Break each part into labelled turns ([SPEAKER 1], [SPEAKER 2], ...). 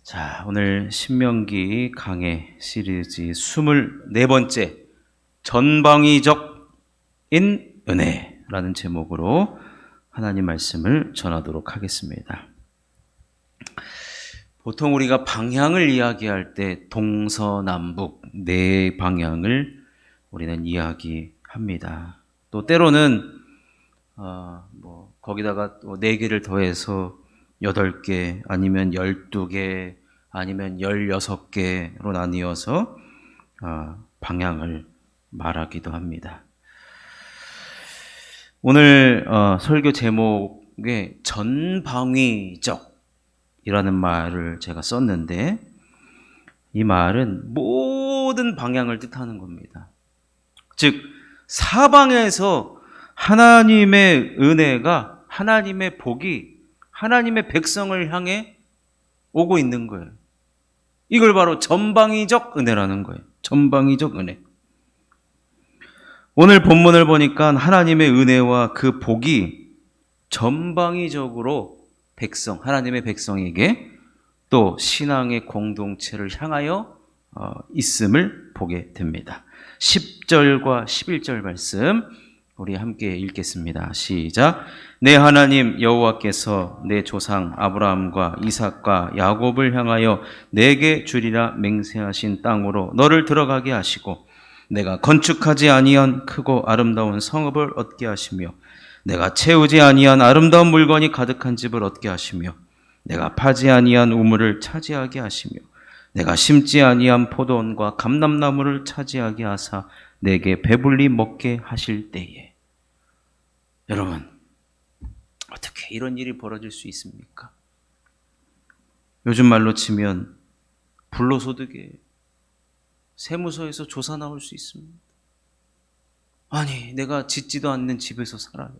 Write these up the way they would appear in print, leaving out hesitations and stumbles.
[SPEAKER 1] 자, 오늘 신명기 강해 시리즈 24번째 전방위적인 은혜라는 제목으로 하나님 말씀을 전하도록 하겠습니다. 보통 우리가 방향을 이야기할 때 동서남북 네 방향을 우리는 이야기합니다. 또 때로는 거기다가 또 4개를 더해서 8개 아니면 12개 아니면 16개로 나뉘어서 방향을 말하기도 합니다. 오늘 설교 제목에 전방위적이라는 말을 제가 썼는데 이 말은 모든 방향을 뜻하는 겁니다. 즉 사방에서 하나님의 은혜가, 하나님의 복이 하나님의 백성을 향해 오고 있는 거예요. 이걸 바로 전방위적 은혜라는 거예요. 전방위적 은혜. 오늘 본문을 보니까 하나님의 은혜와 그 복이 전방위적으로 하나님의 백성에게 또 신앙의 공동체를 향하여 있음을 보게 됩니다. 10절과 11절 말씀 우리 함께 읽겠습니다. 시작. 내 하나님 여호와께서 내 조상 아브라함과 이삭과 야곱을 향하여 내게 주리라 맹세하신 땅으로 너를 들어가게 하시고 내가 건축하지 아니한 크고 아름다운 성읍을 얻게 하시며 내가 채우지 아니한 아름다운 물건이 가득한 집을 얻게 하시며 내가 파지 아니한 우물을 차지하게 하시며 내가 심지 아니한 포도원과 감람나무를 차지하게 하사 내게 배불리 먹게 하실 때에. 여러분, 어떻게 이런 일이 벌어질 수 있습니까? 요즘 말로 치면 불로소득에 세무서에서 조사 나올 수 있습니다. 아니, 내가 짓지도 않는 집에서 살아요.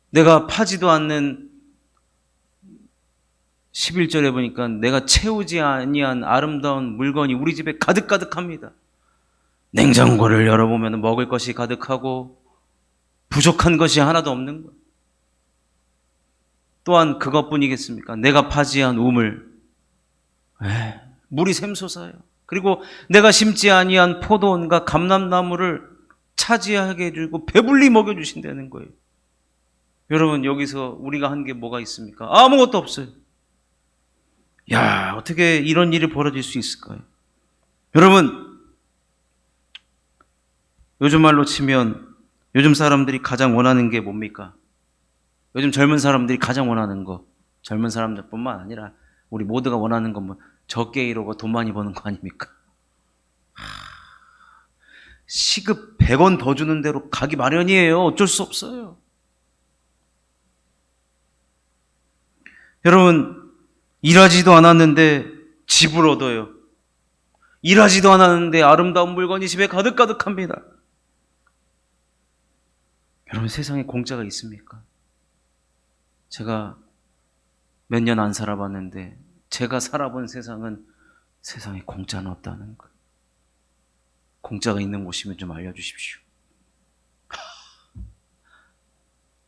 [SPEAKER 1] 내가 파지도 않는 11절에 보니까 내가 채우지 아니한 아름다운 물건이 우리 집에 가득가득합니다. 냉장고를 열어보면 먹을 것이 가득하고 부족한 것이 하나도 없는 거예요. 또한 그것뿐이겠습니까? 내가 파지한 우물, 물이 샘솟아요. 그리고 내가 심지 아니한 포도원과 감람나무를 차지하게 해주고 배불리 먹여주신다는 거예요. 여러분, 여기서 우리가 한 게 뭐가 있습니까? 아무것도 없어요. 야, 어떻게 이런 일이 벌어질 수 있을까요? 여러분, 요즘 말로 치면 요즘 사람들이 가장 원하는 게 뭡니까? 요즘 젊은 사람들이 가장 원하는 거, 젊은 사람들뿐만 아니라 우리 모두가 원하는 건 뭐 적게 이루고 돈 많이 버는 거 아닙니까? 시급 100원 더 주는 대로 가기 마련이에요. 어쩔 수 없어요. 여러분, 일하지도 않았는데 집을 얻어요. 일하지도 않았는데 아름다운 물건이 집에 가득가득합니다. 여러분, 세상에 공짜가 있습니까? 제가 몇 년 안 살아봤는데 제가 살아본 세상은 세상에 공짜는 없다는 거예요. 공짜가 있는 곳이면 좀 알려주십시오.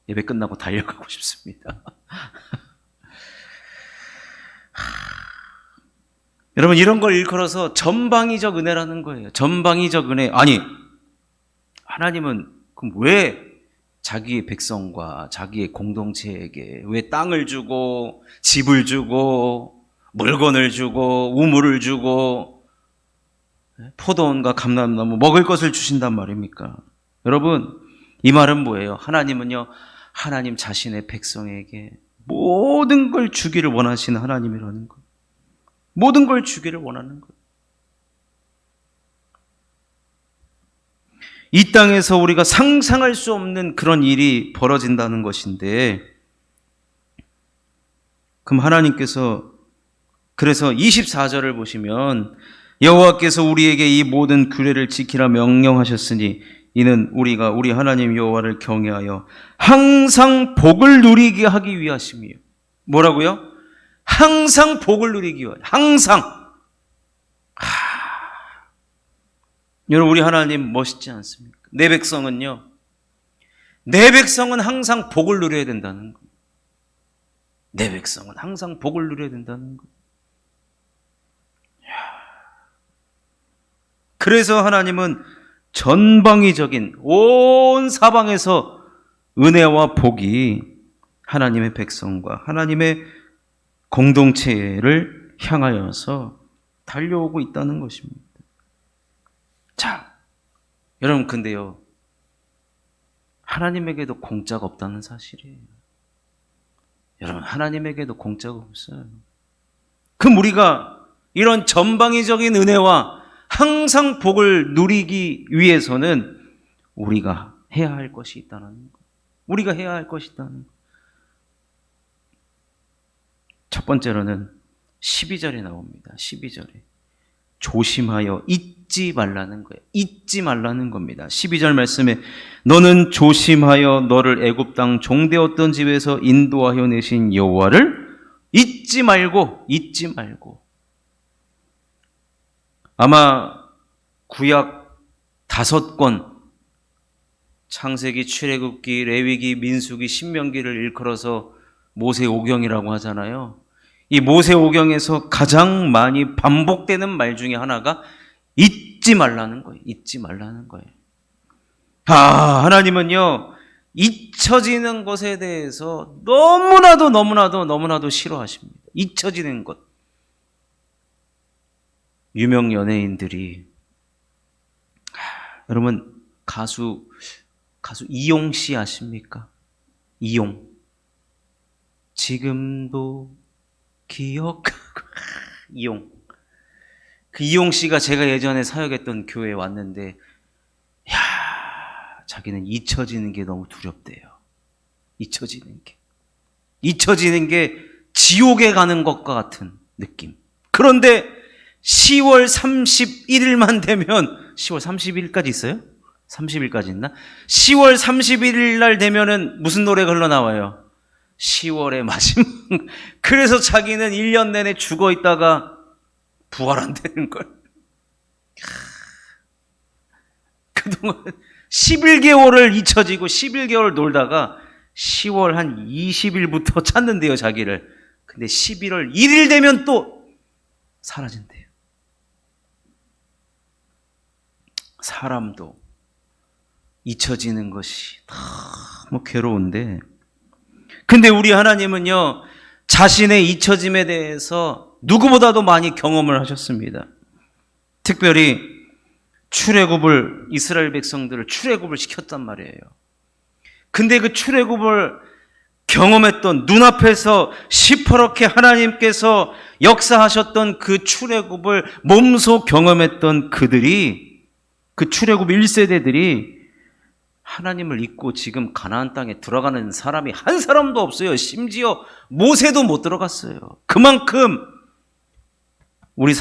[SPEAKER 1] 예배 끝나고 달려가고 싶습니다. 여러분, 이런 걸 일컬어서 전방위적 은혜라는 거예요. 전방위적 은혜. 아니, 하나님은 그럼 왜 자기의 백성과 자기의 공동체에게 왜 땅을 주고 집을 주고 물건을 주고 우물을 주고 포도원과 감람나무 먹을 것을 주신단 말입니까? 여러분, 이 말은 뭐예요? 하나님은요, 하나님 자신의 백성에게 모든 걸 주기를 원하시는 하나님이라는 거예요. 모든 걸 주기를 원하는 거예요. 이 땅에서 우리가 상상할 수 없는 그런 일이 벌어진다는 것인데, 그럼 하나님께서 그래서 24절을 보시면 여호와께서 우리에게 이 모든 규례를 지키라 명령하셨으니 이는 우리가 우리 하나님 여호와를 경외하여 항상 복을 누리게 하기 위하심이에요. 뭐라고요? 항상 복을 누리기 위하여. 항상. 여러분, 우리 하나님 멋있지 않습니까? 내 백성은 항상 복을 누려야 된다는 거예요. 내 백성은 항상 복을 누려야 된다는 거예요. 그래서 하나님은 전방위적인 온 사방에서 은혜와 복이 하나님의 백성과 하나님의 공동체를 향하여서 달려오고 있다는 것입니다. 자, 여러분 근데요, 하나님에게도 공짜가 없다는 사실이에요. 여러분, 하나님에게도 공짜가 없어요. 그럼 우리가 이런 전방위적인 은혜와 항상 복을 누리기 위해서는 우리가 해야 할 것이 있다는 것. 우리가 해야 할 것이 있다는 것. 첫 번째로는 12절에 나옵니다. 12절에. 조심하여 잊지 말라는 거예요. 잊지 말라는 겁니다. 12절 말씀에 너는 조심하여 너를 애굽 땅 종되었던 집에서 인도하여 내신 여호와를 잊지 말고 아마 구약 5권 창세기, 출애굽기, 레위기, 민수기, 신명기를 일컬어서 모세오경이라고 하잖아요. 이 모세오경에서 가장 많이 반복되는 말 중에 하나가 잊지 말라는 거예요. 잊지 말라는 거예요. 하나님은요, 잊혀지는 것에 대해서 너무나도 싫어하십니다. 잊혀지는 것. 유명 연예인들이, 여러분 가수 이용 씨 아십니까? 이용. 지금도 기억하고 이용. 그 이용 씨가 제가 예전에 사역했던 교회에 왔는데, 자기는 잊혀지는 게 너무 두렵대요. 잊혀지는 게 지옥에 가는 것과 같은 느낌. 그런데 10월 31일만 되면, 10월 31일까지 있어요? 30일까지 있나? 10월 31일 날 되면은 무슨 노래가 흘러나와요? 10월의 마지막. 그래서 자기는 1년 내내 죽어 있다가 부활한다는 걸. 그동안 11개월을 잊혀지고 11개월 놀다가 10월 한 20일부터 찾는데요, 자기를. 근데 11월 1일 되면 또 사라진대요. 사람도 잊혀지는 것이 너무 괴로운데, 근데 우리 하나님은요, 자신의 잊혀짐에 대해서 누구보다도 많이 경험을 하셨습니다. 특별히 이스라엘 백성들을 출애굽을 시켰단 말이에요. 근데 그 출애굽을 경험했던, 눈앞에서 시퍼렇게 하나님께서 역사하셨던 그 출애굽을 몸소 경험했던 그 출애굽 1세대들이 하나님을 잊고 지금 가나안 땅에 들어가는 사람이 한 사람도 없어요. 심지어 모세도 못 들어갔어요. 그만큼 우리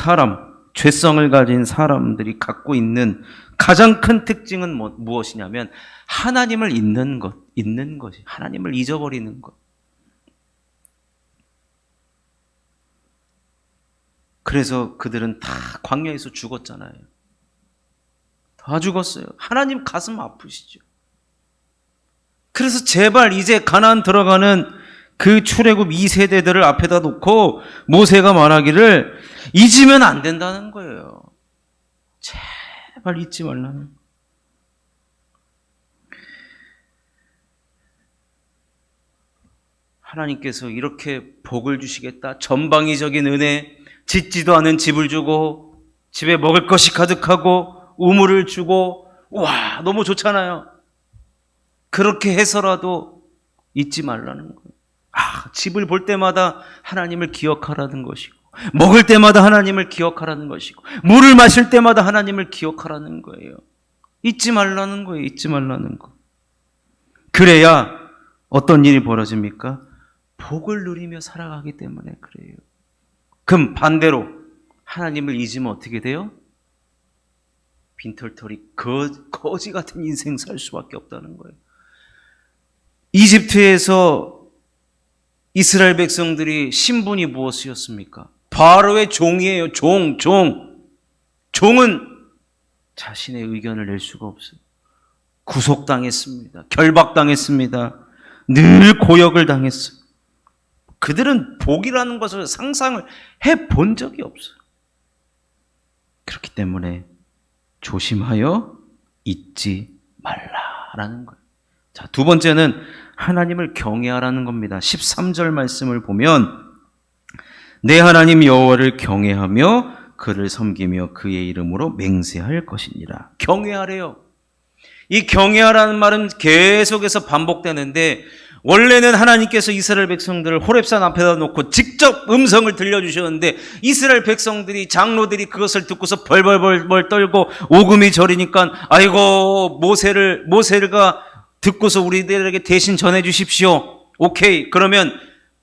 [SPEAKER 1] 죄성을 가진 사람들이 갖고 있는 가장 큰 특징은 무엇이냐면 하나님을 잊는 것이, 하나님을 잊어버리는 것. 그래서 그들은 다 광야에서 죽었잖아요. 다 죽었어요. 하나님 가슴 아프시죠. 그래서 제발 이제 가나안 들어가는 그 출애굽 2세대들을 앞에다 놓고 모세가 말하기를 잊으면 안 된다는 거예요. 제발 잊지 말라는. 하나님께서 이렇게 복을 주시겠다, 전방위적인 은혜, 짓지도 않은 집을 주고 집에 먹을 것이 가득하고 우물을 주고, 와, 너무 좋잖아요. 그렇게 해서라도 잊지 말라는 거예요. 집을 볼 때마다 하나님을 기억하라는 것이고, 먹을 때마다 하나님을 기억하라는 것이고, 물을 마실 때마다 하나님을 기억하라는 거예요. 잊지 말라는 거예요. 잊지 말라는 거. 그래야 어떤 일이 벌어집니까? 복을 누리며 살아가기 때문에 그래요. 그럼 반대로 하나님을 잊으면 어떻게 돼요? 빈털터리 거지 같은 인생 살 수밖에 없다는 거예요. 이집트에서 이스라엘 백성들이 신분이 무엇이었습니까? 바로의 종이에요. 종은 자신의 의견을 낼 수가 없어요. 구속당했습니다. 결박당했습니다. 늘 고역을 당했어요. 그들은 복이라는 것을 상상을 해본 적이 없어요. 그렇기 때문에 조심하여 잊지 말라라는 거예요. 자, 두 번째는 하나님을 경외하라는 겁니다. 13절 말씀을 보면 내 하나님 여호와를 경외하며 그를 섬기며 그의 이름으로 맹세할 것이니라. 경외하래요. 이 경외하라는 말은 계속해서 반복되는데 원래는 하나님께서 이스라엘 백성들을 호렙산 앞에다 놓고 직접 음성을 들려주셨는데 이스라엘 백성들이 장로들이 그것을 듣고서 벌벌벌 떨고 오금이 저리니까 아이고 모세가 듣고서 우리들에게 대신 전해 주십시오. 오케이. 그러면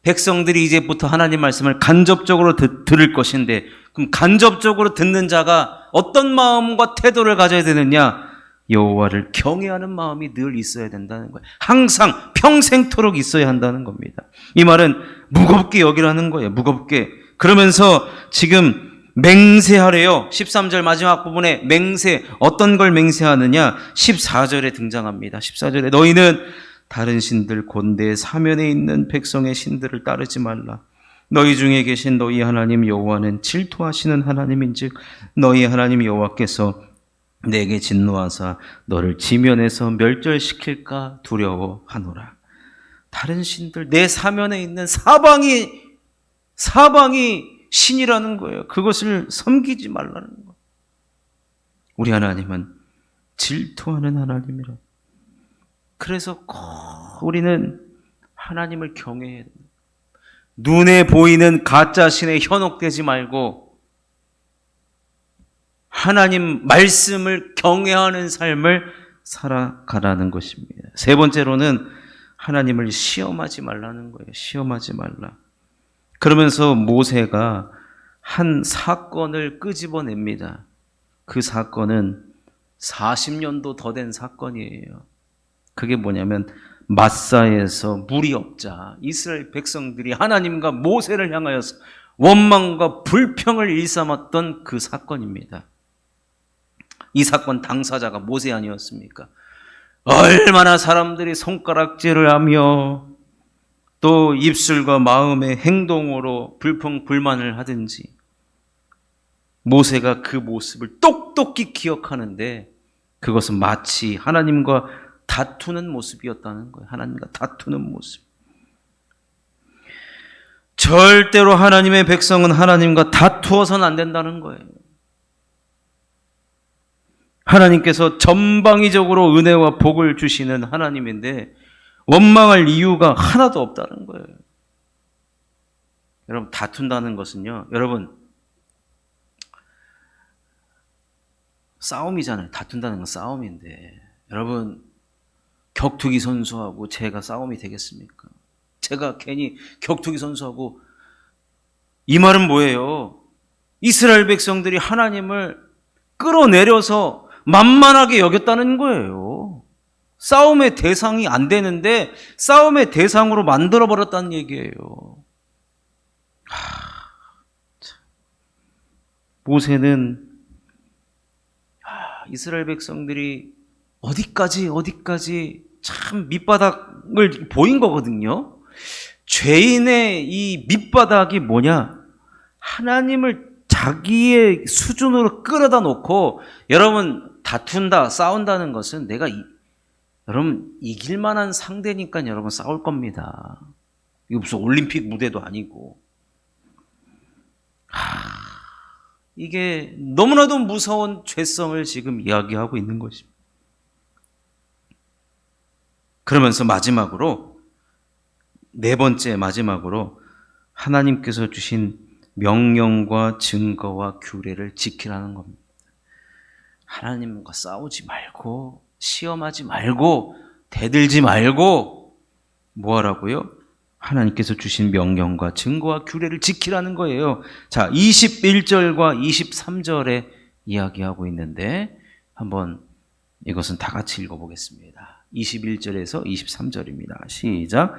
[SPEAKER 1] 백성들이 이제부터 하나님 말씀을 간접적으로 들을 것인데 그럼 간접적으로 듣는 자가 어떤 마음과 태도를 가져야 되느냐? 여호와를 경외하는 마음이 늘 있어야 된다는 거예요. 항상 평생토록 있어야 한다는 겁니다. 이 말은 무겁게 여기라는 거예요. 무겁게. 그러면서 지금 맹세하래요. 13절 마지막 부분에 맹세, 어떤 걸 맹세하느냐? 14절에 등장합니다. 14절에 너희는 다른 신들 곧 내 사면에 있는 백성의 신들을 따르지 말라. 너희 중에 계신 너희 하나님 여호와는 질투하시는 하나님인즉 너희 하나님 여호와께서 내게 진노하사 너를 지면에서 멸절시킬까 두려워하노라. 다른 신들, 내 사면에 있는 사방이 신이라는 거예요. 그것을 섬기지 말라는 거예요. 우리 하나님은 질투하는 하나님이라. 그래서 꼭 우리는 하나님을 경외해야 됩니다. 눈에 보이는 가짜 신에 현혹되지 말고 하나님 말씀을 경외하는 삶을 살아가라는 것입니다. 세 번째로는 하나님을 시험하지 말라는 거예요. 시험하지 말라. 그러면서 모세가 한 사건을 끄집어냅니다. 그 사건은 40년도 더 된 사건이에요. 그게 뭐냐면 마사에서 물이 없자 이스라엘 백성들이 하나님과 모세를 향하여서 원망과 불평을 일삼았던 그 사건입니다. 이 사건 당사자가 모세 아니었습니까? 얼마나 사람들이 손가락질을 하며 또 입술과 마음의 행동으로 불평불만을 하든지 모세가 그 모습을 똑똑히 기억하는데 그것은 마치 하나님과 다투는 모습이었다는 거예요. 하나님과 다투는 모습. 절대로 하나님의 백성은 하나님과 다투어서는 안 된다는 거예요. 하나님께서 전방위적으로 은혜와 복을 주시는 하나님인데 원망할 이유가 하나도 없다는 거예요. 여러분, 다툰다는 것은요, 여러분, 싸움이잖아요. 다툰다는 건 싸움인데, 여러분, 격투기 선수하고 제가 싸움이 되겠습니까? 제가 괜히 격투기 선수하고, 이 말은 뭐예요? 이스라엘 백성들이 하나님을 끌어내려서 만만하게 여겼다는 거예요. 싸움의 대상이 안 되는데 싸움의 대상으로 만들어버렸다는 얘기예요. 모세는 이스라엘 백성들이 어디까지 참 밑바닥을 보인 거거든요. 죄인의 이 밑바닥이 뭐냐? 하나님을 자기의 수준으로 끌어다 놓고 여러분 다툰다, 싸운다는 것은 내가 여러분 이길 만한 상대니까 여러분 싸울 겁니다. 이거 무슨 올림픽 무대도 아니고. 이게 너무나도 무서운 죄성을 지금 이야기하고 있는 것입니다. 그러면서 마지막으로 네 번째 마지막으로 하나님께서 주신 명령과 증거와 규례를 지키라는 겁니다. 하나님과 싸우지 말고 시험하지 말고 대들지 말고 뭐 하라고요? 하나님께서 주신 명령과 증거와 규례를 지키라는 거예요. 자, 21절과 23절에 이야기하고 있는데 한번 이것은 다 같이 읽어보겠습니다. 21절에서 23절입니다. 시작.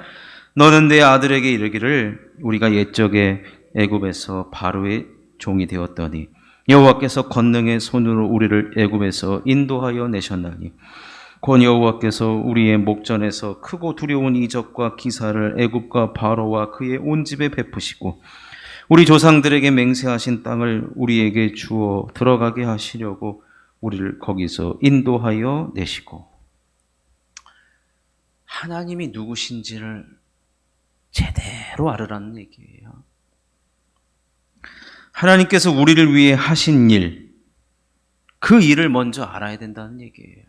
[SPEAKER 1] 너는 내 아들에게 이르기를 우리가 옛적에 애굽에서 바로의 종이 되었더니 여호와께서 권능의 손으로 우리를 애굽에서 인도하여 내셨나니 곧 여호와께서 우리의 목전에서 크고 두려운 이적과 기사를 애굽과 바로와 그의 온 집에 베푸시고 우리 조상들에게 맹세하신 땅을 우리에게 주어 들어가게 하시려고 우리를 거기서 인도하여 내시고 하나님이 누구신지를 제대로 알으라는 얘기예요. 하나님께서 우리를 위해 하신 일, 그 일을 먼저 알아야 된다는 얘기예요.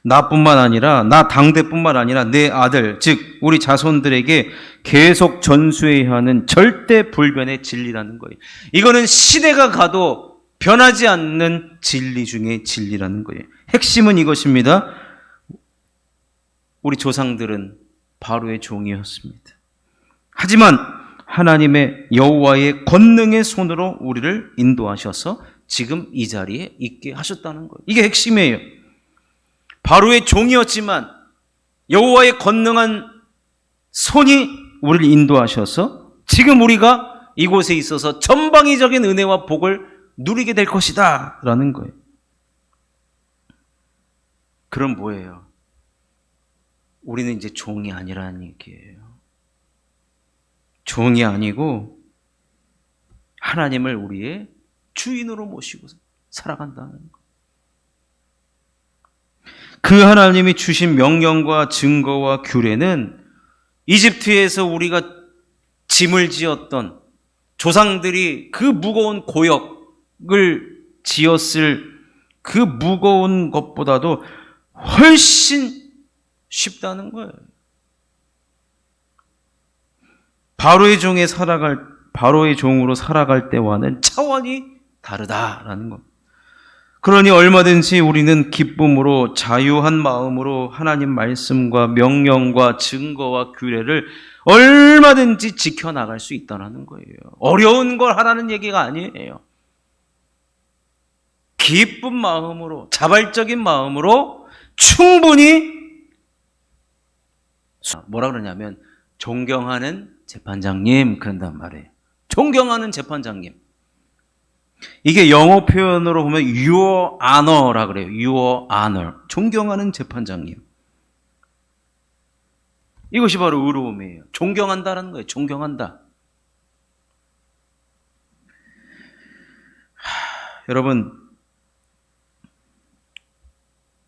[SPEAKER 1] 나뿐만 아니라, 나 당대뿐만 아니라 내 아들, 즉 우리 자손들에게 계속 전수해야 하는 절대 불변의 진리라는 거예요. 이거는 시대가 가도 변하지 않는 진리 중에 진리라는 거예요. 핵심은 이것입니다. 우리 조상들은 바로의 종이었습니다. 하지만 하나님의 여호와의 권능의 손으로 우리를 인도하셔서 지금 이 자리에 있게 하셨다는 거예요. 이게 핵심이에요. 바로의 종이었지만 여호와의 권능한 손이 우리를 인도하셔서 지금 우리가 이곳에 있어서 전방위적인 은혜와 복을 누리게 될 것이다 라는 거예요. 그럼 뭐예요? 우리는 이제 종이 아니라는 얘기예요. 종이 아니고 하나님을 우리의 주인으로 모시고 살아간다는 거예요. 그 하나님이 주신 명령과 증거와 규례는 이집트에서 우리가 짐을 지었던 조상들이 그 무거운 고역을 지었을 그 무거운 것보다도 훨씬 쉽다는 거예요. 바로의 종으로 살아갈 때와는 차원이 다르다라는 것. 그러니 얼마든지 우리는 기쁨으로 자유한 마음으로 하나님 말씀과 명령과 증거와 규례를 얼마든지 지켜나갈 수 있다는 거예요. 어려운 걸 하라는 얘기가 아니에요. 기쁜 마음으로, 자발적인 마음으로 충분히 뭐라 그러냐면 존경하는 재판장님 그런단 말이에요. 존경하는 재판장님. 이게 영어 표현으로 보면 Your Honor라 그래요. Your Honor. 존경하는 재판장님. 이것이 바로 의로움이에요. 존경한다라는 거예요. 존경한다. 여러분,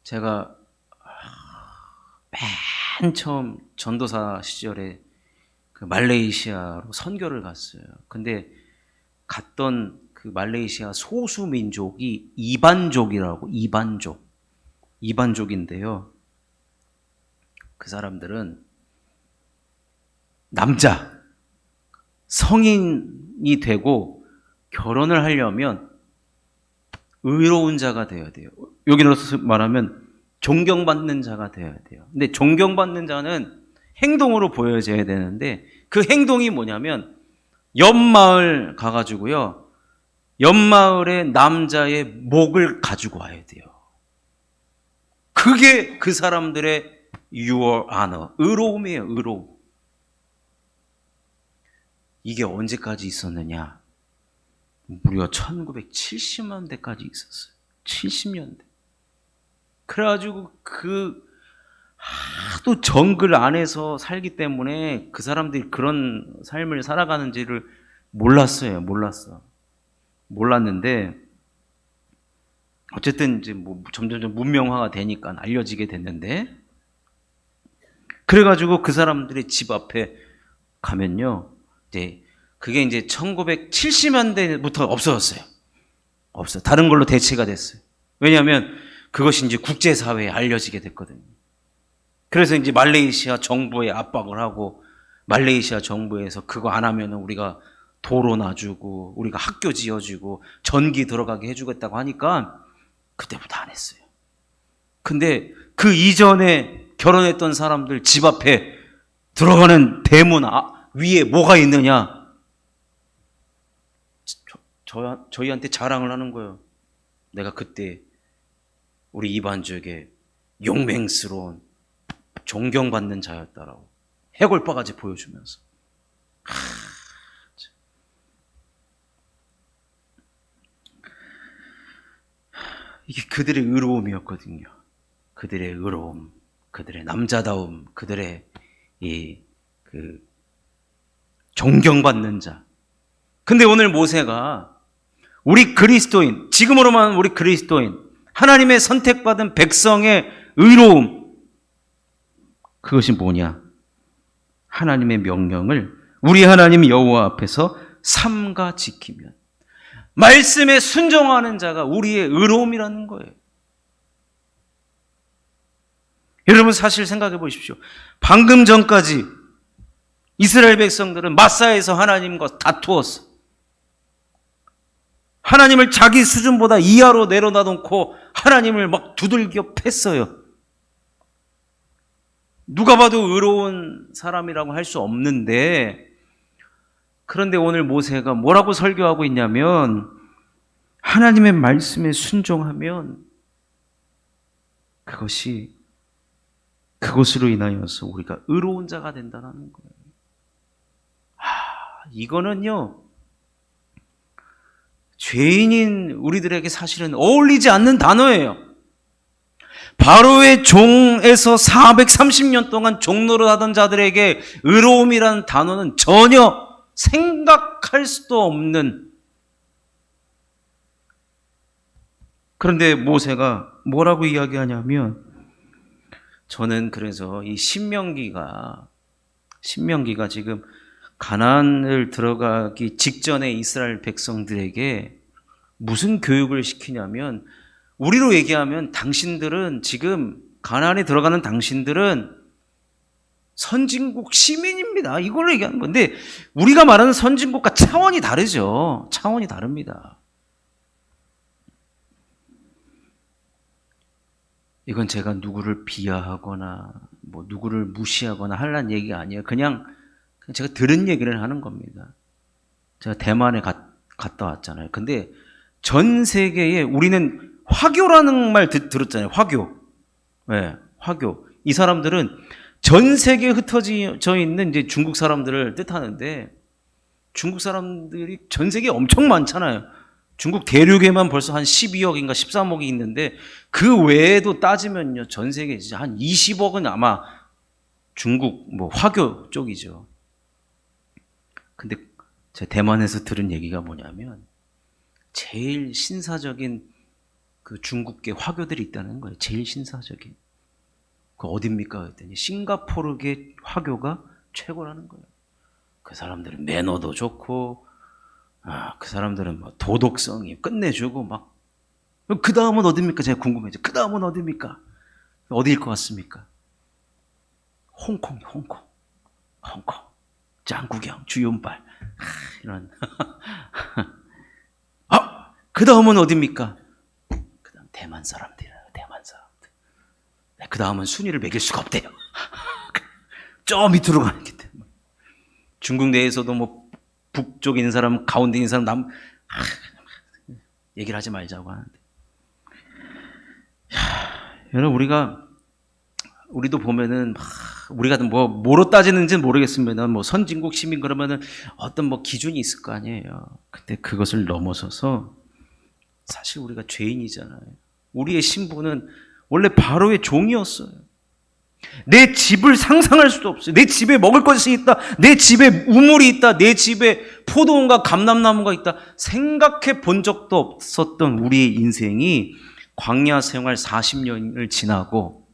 [SPEAKER 1] 제가 맨 처음 전도사 시절에 그 말레이시아로 선교를 갔어요. 근데 갔던 그 말레이시아 소수 민족이 이반족이라고, 이반족인데요. 그 사람들은 남자, 성인이 되고 결혼을 하려면 의로운 자가 되어야 돼요. 여기로서 말하면 존경받는 자가 되어야 돼요. 근데 존경받는 자는 행동으로 보여져야 되는데 그 행동이 뭐냐면 옆마을 가가지고요. 옆마을의 남자의 목을 가지고 와야 돼요. 그게 그 사람들의 Your Honor, 의로움이에요. 의로움. 이게 언제까지 있었느냐? 무려 1970년대까지 있었어요. 70년대. 그래가지고 하도 정글 안에서 살기 때문에 그 사람들이 그런 삶을 살아가는지를 몰랐는데 어쨌든 이제 뭐 점점 문명화가 되니까 알려지게 됐는데 그래가지고 그 사람들의 집 앞에 가면요. 그게 이제 1970년대부터 없어졌어요. 다른 걸로 대체가 됐어요. 왜냐하면 그것이 이제 국제사회에 알려지게 됐거든요. 그래서 이제 말레이시아 정부에 압박을 하고 말레이시아 정부에서 그거 안 하면 우리가 도로 놔주고 우리가 학교 지어주고 전기 들어가게 해주겠다고 하니까 그때부터 안 했어요. 근데 그 이전에 결혼했던 사람들 집 앞에 들어가는 대문 위에 뭐가 있느냐? 저희한테 자랑을 하는 거예요. 내가 그때 우리 이반족의 용맹스러운 존경받는 자였다라고 해골바가지 보여주면서 이게 그들의 의로움이었거든요. 그들의 의로움, 그들의 남자다움, 그들의 존경받는 자. 근데 오늘 모세가 우리 그리스도인, 지금으로만 우리 그리스도인, 하나님의 선택받은 백성의 의로움, 그것이 뭐냐? 하나님의 명령을 우리 하나님 여호와 앞에서 삼가 지키면, 말씀에 순종하는 자가 우리의 의로움이라는 거예요. 여러분, 사실 생각해 보십시오. 방금 전까지 이스라엘 백성들은 마사에서 하나님과 다투었어. 하나님을 자기 수준보다 이하로 내려놔 놓고 하나님을 막 두들겨 팼어요. 누가 봐도 의로운 사람이라고 할 수 없는데, 그런데 오늘 모세가 뭐라고 설교하고 있냐면, 하나님의 말씀에 순종하면 그것으로 인하여서 우리가 의로운 자가 된다는 거예요. 이거는요, 죄인인 우리들에게 사실은 어울리지 않는 단어예요. 바로의 종에서 430년 동안 종노릇 하던 자들에게 의로움이라는 단어는 전혀 생각할 수도 없는. 그런데 모세가 뭐라고 이야기하냐면, 저는 그래서 이 신명기가 지금 가나안을 들어가기 직전에 이스라엘 백성들에게 무슨 교육을 시키냐면, 우리로 얘기하면 당신들은 지금 가나안에 들어가는 당신들은 선진국 시민입니다. 이걸로 얘기하는 건데, 우리가 말하는 선진국과 차원이 다르죠. 차원이 다릅니다. 이건 제가 누구를 비하하거나 뭐 누구를 무시하거나 하려는 얘기가 아니에요. 그냥 제가 들은 얘기를 하는 겁니다. 제가 대만에 갔다 왔잖아요. 근데 전 세계에 우리는 화교라는 말 들었잖아요. 화교. 네, 화교. 이 사람들은 전 세계에 흩어져 있는 이제 중국 사람들을 뜻하는데, 중국 사람들이 전 세계에 엄청 많잖아요. 중국 대륙에만 벌써 한 12억인가 13억이 있는데, 그 외에도 따지면요, 전 세계에 진짜 한 20억은 아마 중국 뭐 화교 쪽이죠. 근데 제가 대만에서 들은 얘기가 뭐냐면, 제일 신사적인 그 중국계 화교들이 있다는 거예요. 제일 신사적인. 그 어딥니까? 그랬더니 싱가포르계 화교가 최고라는 거예요. 그 사람들은 매너도 좋고, 그 사람들은 뭐 도덕성이 끝내주고 막. 그 다음은 어딥니까? 제가 궁금해져. 그 다음은 어딥니까? 어디일 것 같습니까? 홍콩. 짱구경, 주윤발. 이런. 그 다음은 어딥니까? 그 다음 대만 사람들이에요. 대만 사람들. 그 다음은 순위를 매길 수가 없대요. 저 밑으로 가기 때문에. 중국 내에서도 뭐 북쪽에 있는 사람, 가운데 있는 사람, 얘기를 하지 말자고 하는데. 여러분, 우리도 보면은, 우리가 뭐로 따지는지는 모르겠습니다. 뭐 선진국 시민 그러면은 어떤 뭐 기준이 있을 거 아니에요. 근데 그것을 넘어서서 사실 우리가 죄인이잖아요. 우리의 신분은 원래 바로의 종이었어요. 내 집을 상상할 수도 없어요. 내 집에 먹을 것이 있다. 내 집에 우물이 있다. 내 집에 포도원과 감람나무가 있다. 생각해 본 적도 없었던 우리의 인생이 광야 생활 40년을 지나고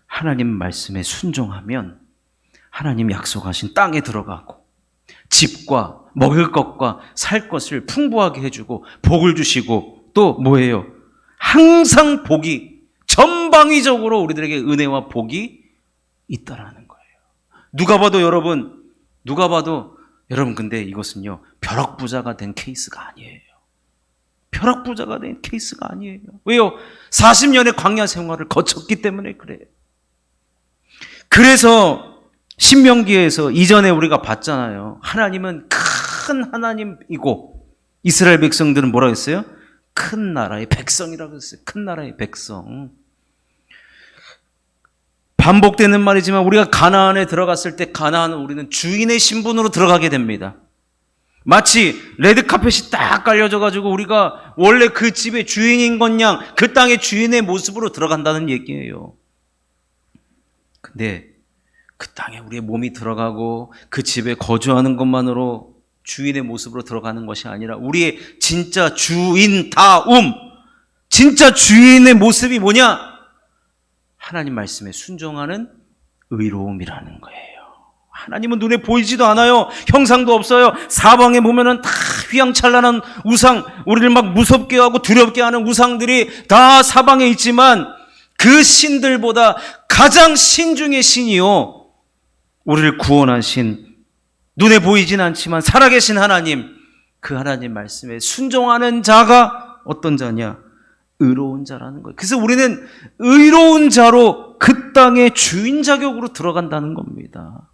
[SPEAKER 1] 하나님 말씀에 순종하면 하나님 약속하신 땅에 들어가고 집과 먹을 것과 살 것을 풍부하게 해주고 복을 주시고, 또 뭐예요? 항상 복이 전방위적으로 우리들에게 은혜와 복이 있다라는 거예요. 누가 봐도 여러분, 근데 이것은요, 벼락부자가 된 케이스가 아니에요. 벼락부자가 된 케이스가 아니에요. 왜요? 40년의 광야 생활을 거쳤기 때문에 그래요. 그래서 신명기에서 이전에 우리가 봤잖아요. 하나님은 큰 하나님이고, 이스라엘 백성들은 뭐라고 했어요? 큰 나라의 백성이라고 했어요. 큰 나라의 백성. 반복되는 말이지만 우리가 가나안에 들어갔을 때 가나안은 우리는 주인의 신분으로 들어가게 됩니다. 마치 레드카펫이 딱 깔려져가지고 우리가 원래 그 집의 주인인 것 양 그 땅의 주인의 모습으로 들어간다는 얘기예요. 근데 그 땅에 우리의 몸이 들어가고 그 집에 거주하는 것만으로 주인의 모습으로 들어가는 것이 아니라 우리의 진짜 주인다움, 진짜 주인의 모습이 뭐냐? 하나님 말씀에 순종하는 의로움이라는 거예요. 하나님은 눈에 보이지도 않아요. 형상도 없어요. 사방에 보면은 다 휘황찬란한 우상, 우리를 막 무섭게 하고 두렵게 하는 우상들이 다 사방에 있지만 그 신들보다 가장 신 중의 신이요, 우리를 구원한 신, 눈에 보이진 않지만 살아계신 하나님, 그 하나님 말씀에 순종하는 자가 어떤 자냐? 의로운 자라는 거예요. 그래서 우리는 의로운 자로 그 땅의 주인 자격으로 들어간다는 겁니다.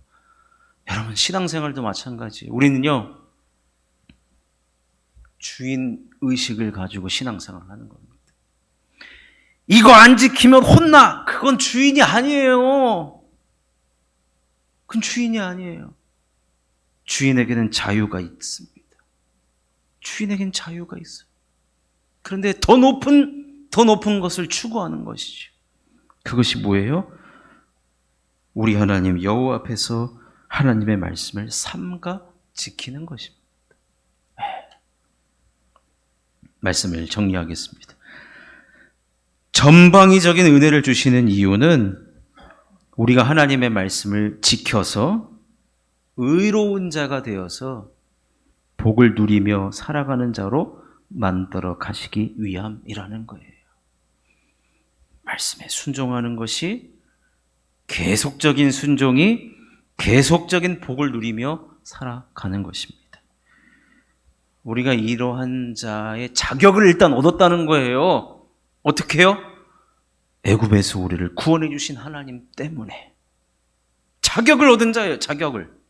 [SPEAKER 1] 여러분, 신앙생활도 마찬가지. 우리는요, 주인 의식을 가지고 신앙생활을 하는 겁니다. 이거 안 지키면 혼나. 그건 주인이 아니에요. 그건 주인이 아니에요. 주인에게는 자유가 있습니다. 주인에게는 자유가 있어요. 그런데 더 높은 것을 추구하는 것이죠. 그것이 뭐예요? 우리 하나님 여호와 앞에서 하나님의 말씀을 삼가 지키는 것입니다. 말씀을 정리하겠습니다. 전방위적인 은혜를 주시는 이유는 우리가 하나님의 말씀을 지켜서 의로운 자가 되어서 복을 누리며 살아가는 자로 만들어 가시기 위함이라는 거예요. 말씀에 순종하는 것이 계속적인 순종이 계속적인 복을 누리며 살아가는 것입니다. 우리가 이러한 자의 자격을 일단 얻었다는 거예요. 어떻게 해요? 애굽에서 우리를 구원해 주신 하나님 때문에 자격을 얻은 자예요. 자격을.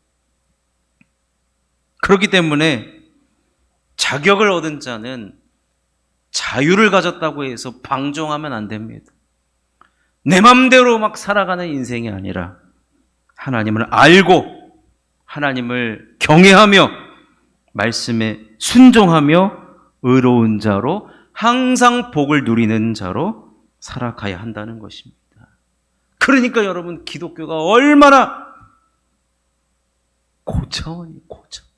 [SPEAKER 1] 그렇기 때문에 자격을 얻은 자는 자유를 가졌다고 해서 방종하면 안 됩니다. 내 맘대로 막 살아가는 인생이 아니라 하나님을 알고 하나님을 경외하며 말씀에 순종하며 의로운 자로 항상 복을 누리는 자로 살아가야 한다는 것입니다. 그러니까 여러분, 기독교가 얼마나 고차원이에요. 고차원.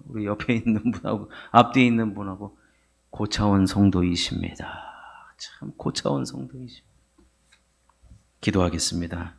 [SPEAKER 1] 우리 옆에 있는 분하고 앞뒤에 있는 분하고 고차원 성도이십니다. 참 고차원 성도이십니다. 기도하겠습니다.